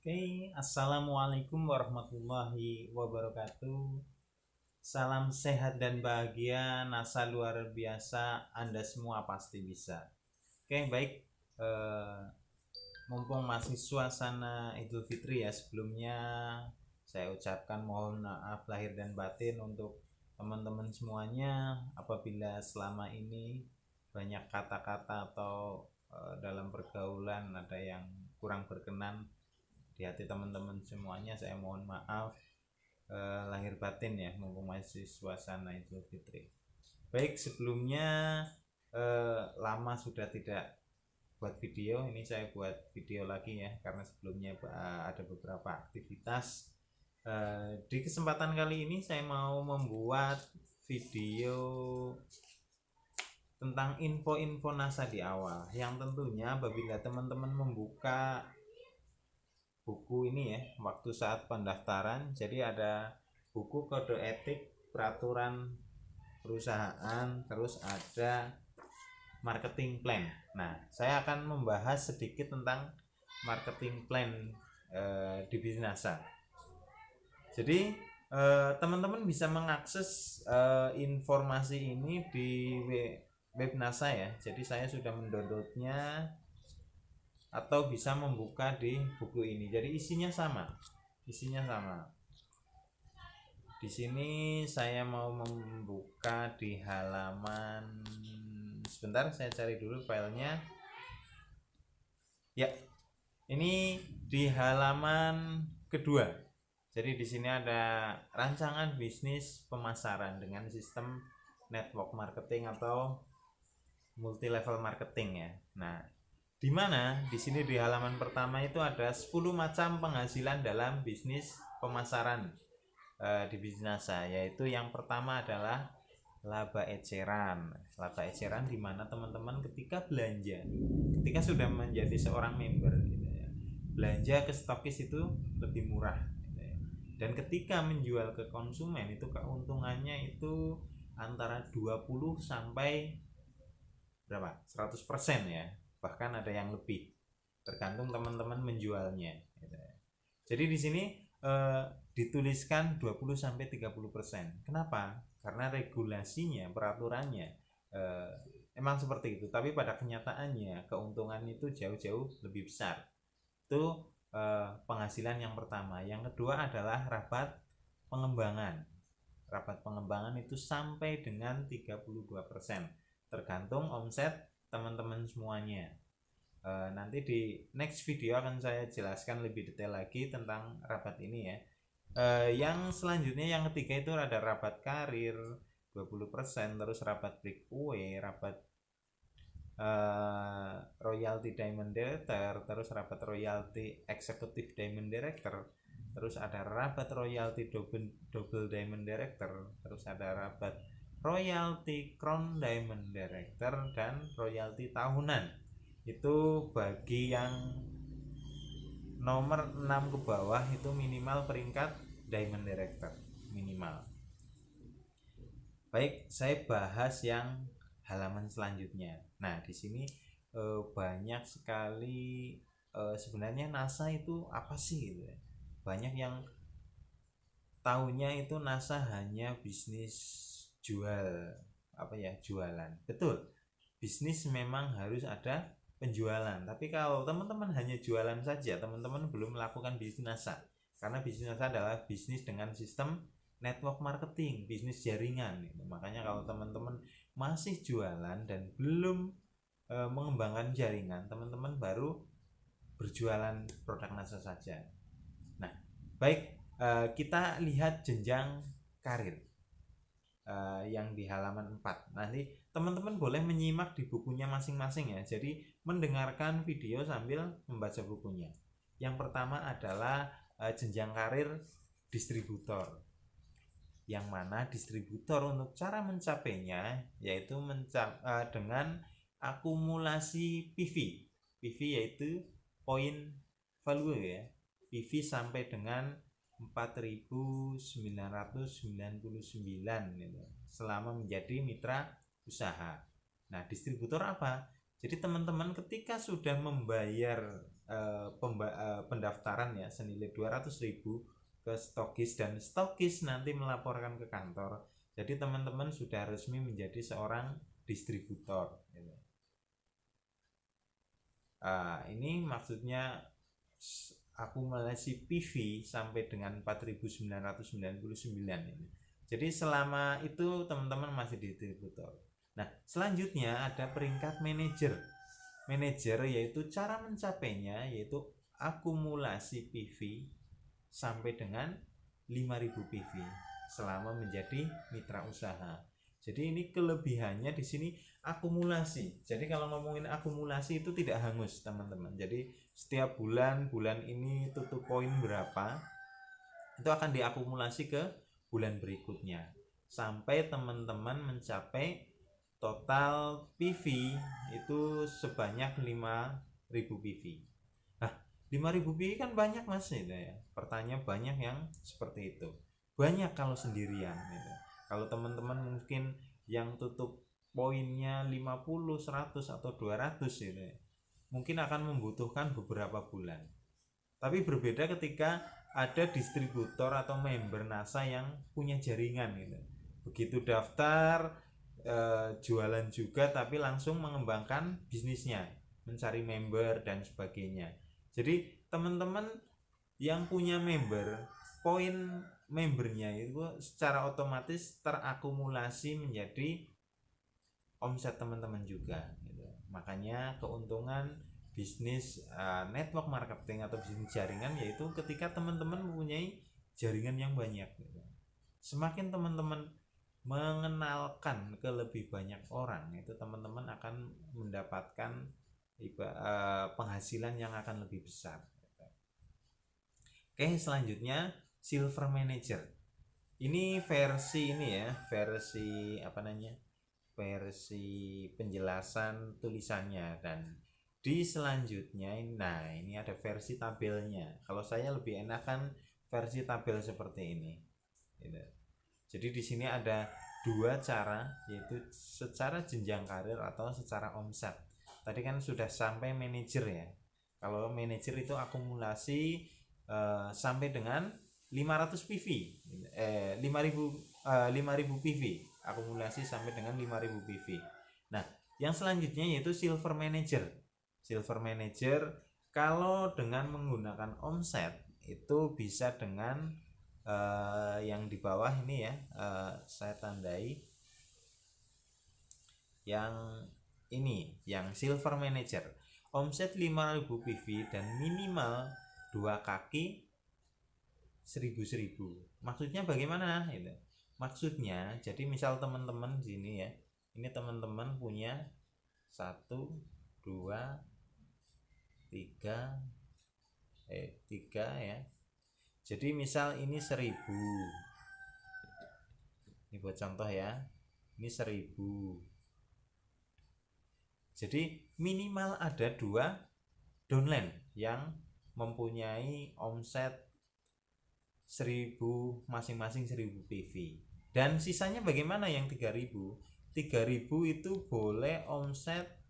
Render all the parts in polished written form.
Oke, assalamualaikum warahmatullahi wabarakatuh. Salam sehat dan bahagia, NASA luar biasa, Anda semua pasti bisa. Oke, baik. Mumpung masih suasana Idul Fitri ya, sebelumnya saya ucapkan mohon maaf lahir dan batin untuk teman-teman semuanya apabila selama ini banyak kata-kata atau dalam pergaulan ada yang kurang berkenan di hati teman-teman semuanya. Saya mohon maaf lahir batin ya, mumpung masih suasana Idul Fitri. Baik, sebelumnya lama sudah tidak buat video, ini saya buat video lagi ya, karena sebelumnya ada beberapa aktivitas. Di kesempatan kali ini saya mau membuat video tentang info-info NASA di awal, yang tentunya apabila teman-teman membuka buku ini ya, waktu saat pendaftaran, jadi ada buku kode etik peraturan perusahaan, terus ada marketing plan. Nah, saya akan membahas sedikit tentang marketing plan di bisnis NASA. Jadi teman-teman bisa mengakses informasi ini di web NASA ya. Jadi saya sudah mendownloadnya atau bisa membuka di buku ini. Jadi isinya sama. Di sini saya mau membuka di halaman, sebentar saya cari dulu filenya. Ya, ini di halaman kedua. Jadi di sini ada rancangan bisnis pemasaran dengan sistem network marketing atau multi level marketing ya. Nah, di mana di sini di halaman pertama itu ada 10 macam penghasilan dalam bisnis pemasaran di bisnis NASA, yaitu yang pertama adalah laba eceran. Laba eceran di mana teman-teman ketika belanja, ketika sudah menjadi seorang member gitu ya, belanja ke stokis itu lebih murah gitu ya. Dan ketika menjual ke konsumen itu keuntungannya itu antara 20 sampai berapa? 100% ya. Bahkan ada yang lebih, tergantung teman-teman menjualnya gitu ya. Jadi di sini dituliskan 20 sampai 30%. Kenapa? Karena regulasinya, peraturannya emang seperti itu, tapi pada kenyataannya keuntungan itu jauh-jauh lebih besar. Itu penghasilan yang pertama. Yang kedua adalah rabat pengembangan. Rabat pengembangan itu sampai dengan 32%, tergantung omset teman-teman semuanya. Nanti di next video akan saya jelaskan lebih detail lagi tentang rabat ini ya. Yang selanjutnya, yang ketiga itu ada rabat karir 20%, terus rabat breakaway, rabat royalty diamond director, terus rabat royalty executive diamond director, terus ada rabat royalty double diamond director, terus ada rabat royalty crown diamond director, dan royalty tahunan. Itu bagi yang nomor 6 ke bawah itu minimal peringkat diamond director minimal. Baik, saya bahas yang halaman selanjutnya. Nah, di sini banyak sekali sebenarnya NASA itu apa sih gitu ya. Banyak yang tahunya itu NASA hanya bisnis jualan. Betul. Bisnis memang harus ada penjualan, tapi kalau teman-teman hanya jualan saja, teman-teman belum melakukan bisnis NASA. Karena bisnis NASA adalah bisnis dengan sistem network marketing, bisnis jaringan gitu. Makanya kalau teman-teman masih jualan dan belum mengembangkan jaringan, teman-teman baru berjualan produk NASA saja. Nah, baik, kita lihat jenjang karir yang di halaman 4. Nanti teman-teman boleh menyimak di bukunya masing-masing ya. Jadi mendengarkan video sambil membaca bukunya. Yang pertama adalah jenjang karir distributor. Yang mana distributor untuk cara mencapainya yaitu dengan akumulasi PV. PV yaitu point value ya. PV sampai dengan 4.999 gitu, selama menjadi mitra usaha. Nah, distributor apa? Jadi teman-teman ketika sudah membayar pendaftaran ya senilai 200.000 ke stokis, dan stokis nanti melaporkan ke kantor. Jadi teman-teman sudah resmi menjadi seorang distributor gitu. Ini maksudnya akumulasi PV sampai dengan 4.999 ini. Jadi selama itu teman-teman masih distributor. Nah, selanjutnya ada peringkat manajer. Manajer yaitu cara mencapainya yaitu akumulasi PV sampai dengan 5.000 PV selama menjadi mitra usaha. Jadi ini kelebihannya di sini akumulasi. Jadi kalau ngomongin akumulasi itu tidak hangus, teman-teman. Jadi setiap bulan ini tutup poin berapa, itu akan diakumulasi ke bulan berikutnya sampai teman-teman mencapai total PV itu sebanyak 5.000 PV. Nah, 5.000 PV kan banyak Mas itu ya. Pertanyaan banyak yang seperti itu. Banyak kalau sendirian gitu. Kalau teman-teman mungkin yang tutup poinnya 50, 100 atau 200 gitu ya, mungkin akan membutuhkan beberapa bulan. Tapi berbeda ketika ada distributor atau member NASA yang punya jaringan gitu. Begitu daftar jualan juga tapi langsung mengembangkan bisnisnya, mencari member dan sebagainya. Jadi teman-teman yang punya member, poin membernya itu secara otomatis terakumulasi menjadi omset teman-teman juga gitu. Makanya keuntungan bisnis network marketing atau bisnis jaringan yaitu ketika teman-teman mempunyai jaringan yang banyak gitu. Semakin teman-teman mengenalkan ke lebih banyak orang, itu teman-teman akan mendapatkan penghasilan yang akan lebih besar gitu. Oke, selanjutnya Silver Manager. Ini versi versi penjelasan tulisannya, dan di selanjutnya nah ini ada versi tabelnya. Kalau saya lebih enakan versi tabel seperti ini gitu. Jadi di sini ada dua cara, yaitu secara jenjang karir atau secara omset. Tadi kan sudah sampai manajer ya. Kalau manajer itu akumulasi sampai dengan 500 PV, 5.000 PV, akumulasi sampai dengan 5.000 PV. Nah, yang selanjutnya yaitu Silver Manager. Silver Manager kalau dengan menggunakan omset itu bisa dengan yang di bawah ini ya, saya tandai yang ini, yang Silver Manager. Omset 5.000 PV dan minimal 2 kaki 1.000. Maksudnya bagaimana itu? Maksudnya jadi misal teman-teman sini ya, ini teman-teman punya 1, 2, 3 ya. Jadi misal ini 1.000. Ini buat contoh ya. Ini 1.000. Jadi minimal ada 2 downline yang mempunyai omset 1.000 masing-masing 1.000 PV. Dan sisanya bagaimana yang 3.000? 3.000 itu boleh omset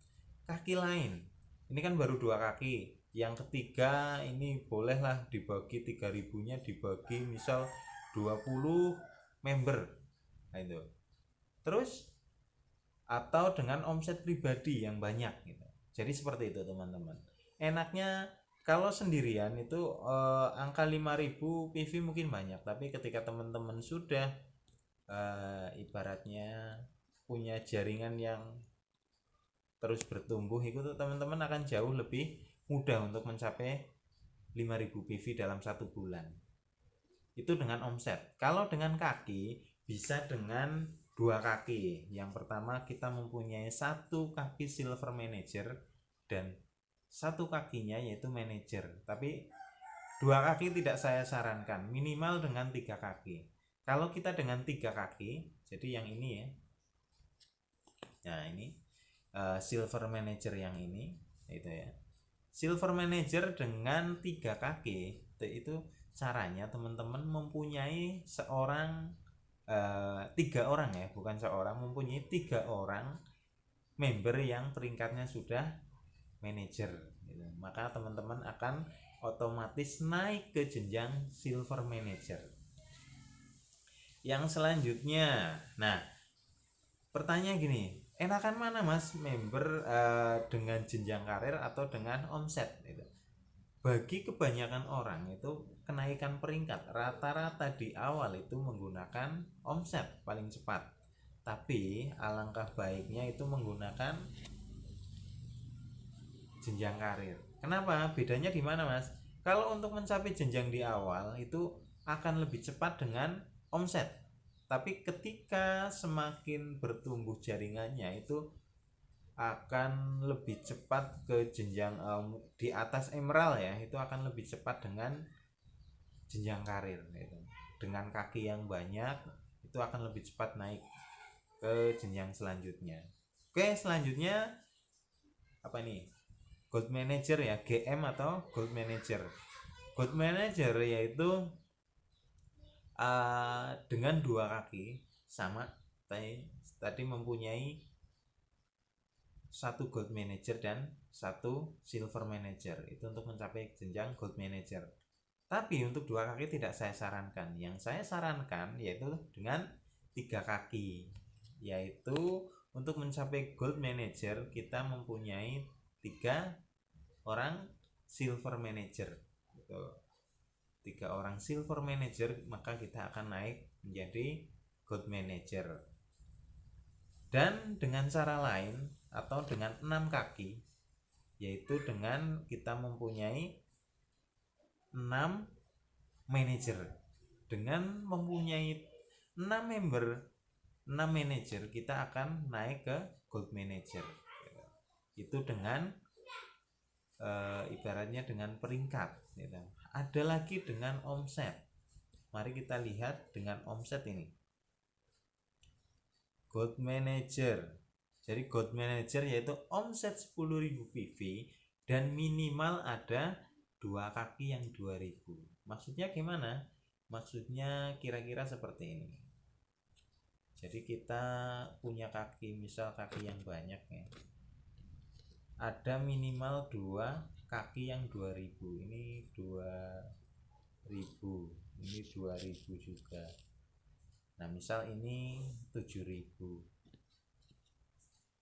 kaki lain. Ini kan baru 2 kaki. Yang ketiga ini bolehlah dibagi 3.000-nya dibagi misal 20 member. Nah itu. Terus atau dengan omset pribadi yang banyak gitu. Jadi seperti itu teman-teman. Enaknya kalau sendirian itu angka 5.000 PV mungkin banyak, tapi ketika teman-teman sudah ibaratnya punya jaringan yang terus bertumbuh, itu teman-teman akan jauh lebih mudah untuk mencapai 5.000 PV dalam 1 bulan. Itu dengan omset. Kalau dengan kaki bisa dengan 2 kaki. Yang pertama kita mempunyai 1 kaki Silver Manager dan 1 kakinya yaitu manajer. Tapi 2 kaki tidak saya sarankan, minimal dengan 3 kaki. Kalau kita dengan 3 kaki, jadi yang ini ya. Nah ini Silver Manager yang ini itu ya. Silver Manager dengan 3 kaki itu caranya teman-teman mempunyai 3 orang ya, bukan seorang, mempunyai 3 orang member yang peringkatnya sudah manajer gitu. Maka teman-teman akan otomatis naik ke jenjang silver manager. Yang selanjutnya, nah pertanyaan gini, enakan mana mas member dengan jenjang karir atau dengan omset gitu. Bagi kebanyakan orang itu kenaikan peringkat rata-rata di awal itu menggunakan omset paling cepat, tapi alangkah baiknya itu menggunakan jenjang karir. Kenapa? Bedanya di mana mas? Kalau untuk mencapai jenjang di awal itu akan lebih cepat dengan omset, tapi ketika semakin bertumbuh jaringannya itu akan lebih cepat ke jenjang di atas emerald ya, itu akan lebih cepat dengan jenjang karir gitu. Dengan kaki yang banyak itu akan lebih cepat naik ke jenjang selanjutnya. Oke, selanjutnya apa nih? Gold manager ya, GM atau gold manager. Gold manager yaitu dengan dua kaki sama tadi mempunyai satu gold manager dan satu silver manager, itu untuk mencapai jenjang gold manager. Tapi untuk dua kaki tidak saya sarankan. Yang saya sarankan yaitu dengan tiga kaki, yaitu untuk mencapai gold manager kita mempunyai 3 orang silver manager gitu. 3 orang silver manager, maka kita akan naik menjadi gold manager. Dan dengan cara lain atau dengan 6 kaki, yaitu dengan kita mempunyai 6 manager. Dengan mempunyai 6 member, 6 manager, kita akan naik ke gold manager. Itu dengan ibaratnya dengan peringkat gitu. Ada lagi dengan omset. Mari kita lihat dengan omset ini. Gold manager. Jadi gold manager yaitu omset 10.000 PV dan minimal ada 2 kaki yang 2.000. Maksudnya gimana? Maksudnya kira-kira seperti ini. Jadi kita punya kaki, misal kaki yang banyak ya, ada minimal 2 kaki yang 2.000. Ini 2.000, ini 2.000 juga. Nah misal ini 7.000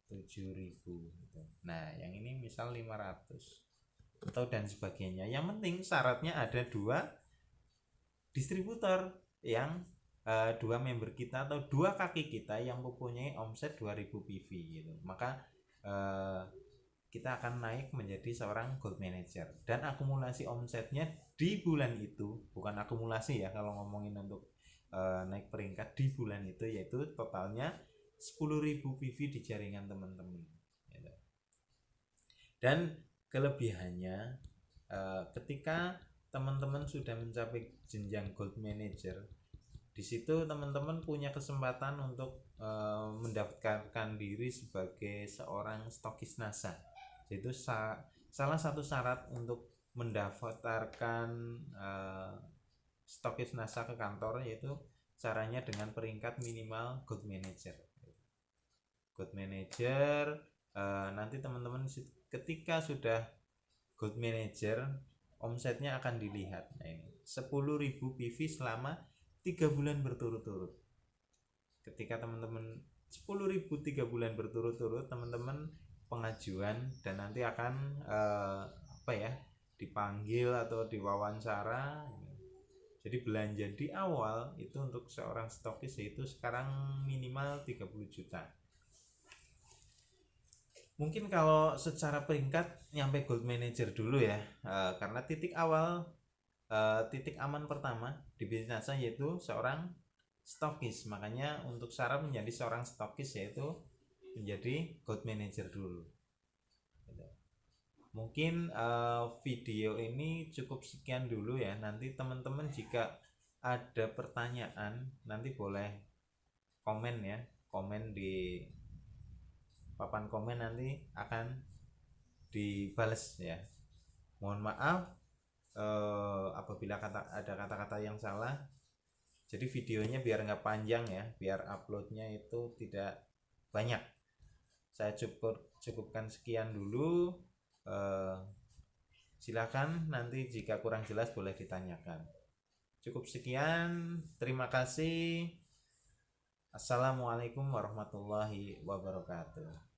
gitu. Nah yang ini misal 500 atau dan sebagainya. Yang penting syaratnya ada 2 distributor yang 2 member kita atau 2 kaki kita yang mempunyai omset 2.000 PV gitu. Maka kita akan naik menjadi seorang gold manager, dan akumulasi omsetnya di bulan itu, bukan akumulasi ya kalau ngomongin untuk naik peringkat di bulan itu, yaitu totalnya 10.000 PV di jaringan teman-teman gitu. Dan kelebihannya ketika teman-teman sudah mencapai jenjang gold manager, di situ teman-teman punya kesempatan untuk mendaftarkan diri sebagai seorang stokis NASA. Itu salah satu syarat untuk mendaftarkan stokis NASA ke kantor, yaitu caranya dengan peringkat minimal gold manager. Gold manager nanti teman-teman ketika sudah gold manager, omsetnya akan dilihat. Nah ini 10.000 PV selama 3 bulan berturut-turut. Ketika teman-teman 10.000 3 bulan berturut-turut, teman-teman pengajuan dan nanti akan dipanggil atau diwawancara. Jadi belanja di awal itu untuk seorang stokis itu sekarang minimal 30 juta. Mungkin kalau secara peringkat nyampe gold manager dulu ya, karena titik awal, titik aman pertama di bisnis NASA yaitu seorang stokis. Makanya untuk syarat menjadi seorang stokis yaitu menjadi gold manager dulu. Mungkin video ini cukup sekian dulu ya. Nanti teman-teman jika ada pertanyaan nanti boleh komen ya, komen di papan komen, nanti akan dibales ya. Mohon maaf apabila ada kata-kata yang salah. Jadi videonya biar nggak panjang ya, biar uploadnya itu tidak banyak. Saya cukupkan sekian dulu. Silakan nanti jika kurang jelas boleh ditanyakan. Cukup sekian, terima kasih. Assalamualaikum warahmatullahi wabarakatuh.